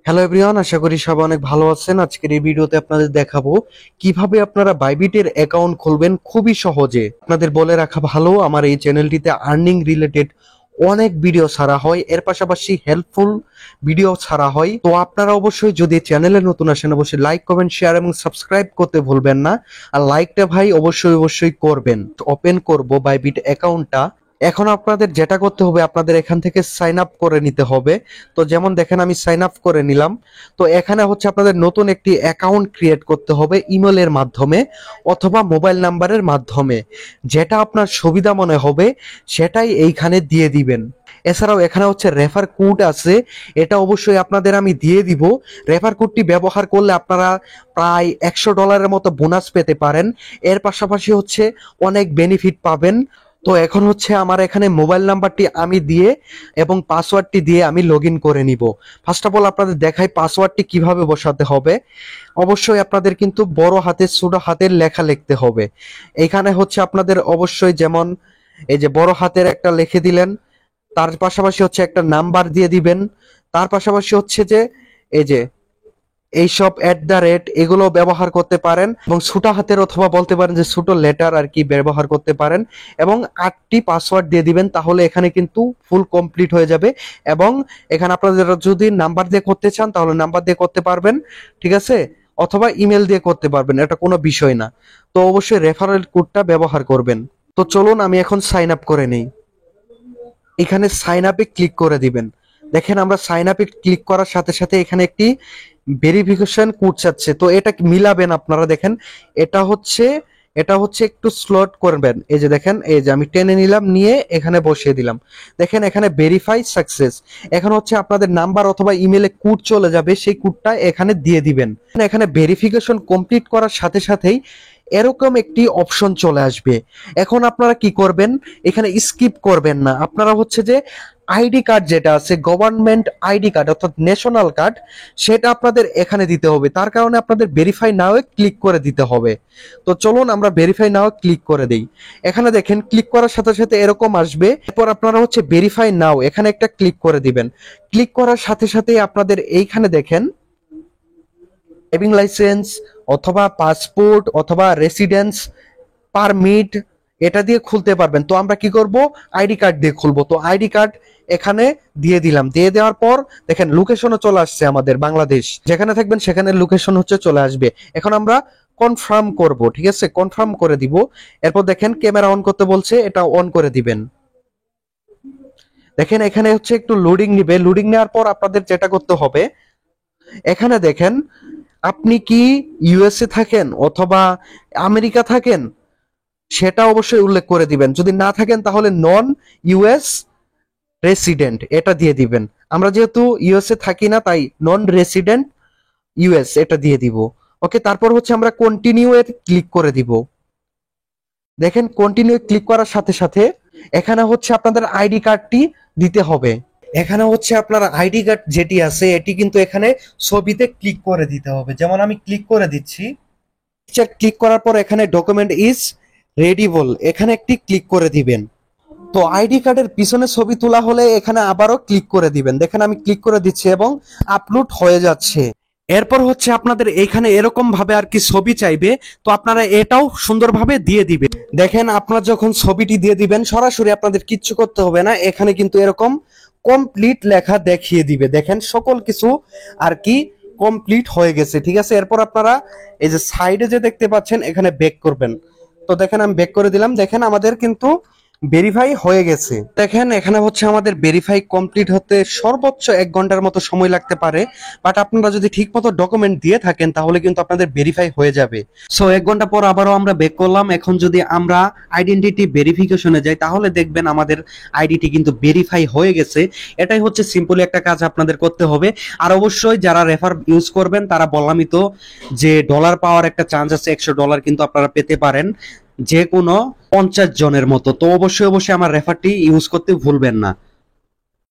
Hello everyone, আশা করি সবাই অনেক ভালো আছেন। আজকের এই ভিডিওতে আপনাদের দেখাবো কিভাবে আপনারা বাইবিটের অ্যাকাউন্ট খুলবেন খুবই সহজে। আপনাদের বলে রাখা ভালো, আমার এই চ্যানেলটিতে আর্নিং রিলেটেড অনেক ভিডিও ছাড়া হয়, এর পাশাপাশি হেল্পফুল ভিডিও ছাড়া হয়। তো আপনারা অবশ্যই যদি চ্যানেলে নতুন আসেন অবশ্যই লাইক, কমেন্ট, শেয়ার এবং সাবস্ক্রাইব করতে ভুলবেন না। আর লাইকটা ভাই অবশ্যই করবেন। ওপেন করব বাইবিট অ্যাকাউন্টটা। এখন আপনাদের যেটা করতে হবে, আপনাদের এখান থেকে সাইন আপ করে নিতে হবে। তো যেমন দেখেন আমি সাইন আপ করে নিলাম। তো এখানে হচ্ছে আপনাদের নতুন একটি অ্যাকাউন্ট ক্রিয়েট করতে হবে ইমেলের মাধ্যমে অথবা মোবাইল নাম্বারের মাধ্যমে, যেটা আপনার সুবিধা মনে হবে সেটাই এইখানে দিয়ে দিবেন। এছাড়াও এখানে হচ্ছে রেফার কোড আছে, এটা অবশ্যই আপনাদের আমি দিয়ে দিব। রেফার কোডটি ব্যবহার করলে আপনারা প্রায় $100 মতো বোনাস পেতে পারেন। এর পাশাপাশি হচ্ছে অনেক বেনিফিট পাবেন। তো এখন হচ্ছে আমার এখানে মোবাইল নাম্বারটি আমি দিয়ে এবং পাসওয়ার্ডটি দিয়ে আমি লগ ইন করে নিব। ফার্স্ট অফ অল আপনাদের দেখাই পাসওয়ার্ডটি কিভাবে বসাতে হবে। অবশ্যই আপনাদের কিন্তু বড় হাতের ছোট হাতের লেখা লিখতে হবে। এখানে হচ্ছে আপনাদের অবশ্যই যেমন এই যে বড় হাতের একটা লিখে দিলেন, তার পাশাপাশি হচ্ছে একটা নাম্বার দিয়ে দিবেন, তার পাশাপাশি হচ্ছে যে এই যে এইসব এগুলো ব্যবহার করতে পারেন এবং ছোট হাতের অথবা বলতে পারেন যে ছোট লেটার আর কি ব্যবহার করতে পারেন এবং 8টি পাসওয়ার্ড দিয়ে দিবেন, তাহলে এখানে কিন্তু ফুল কমপ্লিট হয়ে যাবে। এবং এখানে আপনারা যদি নাম্বার দিয়ে করতে চান তাহলে নাম্বার দিয়ে করতে পারবেন, ঠিক আছে, অথবা ইমেল দিয়ে করতে পারবেন, এটা কোনো বিষয় না। তো অবশ্যই রেফারেল কোডটা ব্যবহার করবেন। তো চলুন আমি এখন সাইন আপ করে নেই। এখানে সাইন আপে ক্লিক করে দিবেন। দেখেন আমরা সাইন আপে ক্লিক করার সাথে সাথে এখানে একটি ভেরিফিকেশন কোড চাচ্ছে, তো এটা মিলাবেন আপনারা। দেখেন এটা হচ্ছে একটু স্লট করবেন। এই যে দেখেন, এই যে আমি টেনে নিলাম, নিয়ে এখানে বসিয়ে দিলাম। দেখেন এখানে ভেরিফাই সাকসেস। এখন হচ্ছে আপনাদের নাম্বার অথবা ইমেলে কোড চলে যাবে, সেই কোডটা এখানে দিয়ে দিবেন। এখানে ভেরিফিকেশন কমপ্লিট করার সাথে সাথেই এরকম একটি অপশন চলে আসবে। এখন আপনারা কি করবেন, এখানে স্কিপ করবেন না। আপনারা হচ্ছে যে আইডি কার্ড যেটা আছে, গভর্নমেন্ট আইডি কার্ড অর্থাৎ ন্যাশনাল কার্ড, সেটা আপনাদের এখানে দিতে হবে। তার কারণে আপনাদের ভেরিফাই নাও ক্লিক করে দিতে হবে। তো চলুন আমরা ভেরিফাই নাও ক্লিক করে দেই। এখানে দেখেন ক্লিক করার সাথে সাথে এরকম আসবে। এরপর আপনারা হচ্ছে ভেরিফাই নাও এখানে একটা ক্লিক করে দিবেন। ক্লিক করার সাথে সাথে আপনাদের এইখানে দেখেন ড্রাইভিং লাইসেন্স অথবা পাসপোর্ট অথবা রেসিডেন্স পারমিট এটা দিয়ে খুলতে পারবেন। তো আমরা কি করব, আইডি কার্ড দিয়ে খুলবো। তো আইডি কার্ড এখানে দিয়ে দিলাম। দিয়ে দেওয়ার পর দেখেন লোকেশনও চলে আসছে, আমাদের বাংলাদেশ যেখানে থাকবেন সেখানে লোকেশন হচ্ছে চলে আসবে। এখন আমরা কনফার্ম করব, ঠিক আছে, কনফার্ম করে দিব। এরপর দেখেন ক্যামেরা অন করতে বলছে, এটা অন করে দিবেন। দেখেন এখানে হচ্ছে একটু লোডিং নিবে। লোডিং নেওয়ার পর আপনাদের যেটা করতে হবে, এখানে দেখেন আপনি কি ইউএসএ থাকেন অথবা আমেরিকা থাকেন সেটা অবশ্যই উল্লেখ করে দিবেন। যদি না থাকেন তাহলে নন ইউএস রেসিডেন্ট এটা দিয়ে দিবেন। আমরা যেহেতু ইউএসএ থাকি না তাই নন রেসিডেন্ট ইউএস এটা দিয়ে দিব। ওকে, তারপর হচ্ছে আমরা কন্টিনিউ এর ক্লিক করে দিব। দেখেন কন্টিনিউ ক্লিক করার সাথে সাথে এখানে হচ্ছে আপনাদের আইডি কার্ডটি দিতে হবে। এখানে হচ্ছে আপনার আইডি কার্ড যেটি আছে এটি কিন্তু এখানে ছবিতে ক্লিক করে দিতে হবে। যেমন আমি ক্লিক করে দিচ্ছি। ক্লিক করার পর এখানে ডকুমেন্ট ইজ রেডিবল এখানে একটি ক্লিক করে দিবেন। তো আইডি কার্ডের পিছনে ছবি তোলা হলে এখানে আবারও ক্লিক করে দিবেন। দেখেন আমি ক্লিক করে দিচ্ছি এবং আপলোড হয়ে যাচ্ছে। এরপর হচ্ছে আপনাদের এইখানে এরকম ভাবে আর কি ছবি চাইবে, তো আপনারা এটাও সুন্দরভাবে দিয়ে দিবেন। দেখেন আপনারা যখন ছবিটি দিয়ে দিবেন সরাসরি আপনাদের কিচ্ছু করতে হবে না, এখানে কিন্তু এরকম কমপ্লিট লেখা দেখিয়ে দিবে। দেখেন সকল কিছু আর কি কমপ্লিট হয়ে গেছে, ঠিক আছে। এরপর আপনারা এই যে সাইডে যে দেখতে পাচ্ছেন এখানে ব্যাক করবেন। তো দেখেন আমি ব্যাক করে দিলাম। দেখেন আমাদের কিন্তু ভেরিফাই হয়ে গেছে। দেখেন এখানে হচ্ছে আমাদের ভেরিফাই কমপ্লিট হতে সর্বোচ্চ 1 ঘন্টার মতো সময় লাগতে পারে, বাট আপনারা যদি ঠিক মতো ডকুমেন্ট দিয়ে থাকেন তাহলে কিন্তু আপনাদের ভেরিফাই হয়ে যাবে। সো 1 ঘন্টা পর আবারও আমরা ব্যাক করলাম। এখন যদি আমরা আইডেন্টিটি ভেরিফিকেশনে যাই তাহলে দেখবেন আমাদের আইডিটি কিন্তু ভেরিফাই হয়ে গেছে। এটাই হচ্ছে সিম্পলি একটা কাজ আপনাদের করতে হবে। আর অবশ্যই যারা রেফার ইউজ করবেন তারা বললামই তো যে ডলার পাওয়ার একটা চান্স আছে, $100 কিন্তু আপনারা পেতে পারেন যে কোনো 50 জনের মতো। তো অবশ্যই আমার রেফারটি ইউজ করতে ভুলবেন না।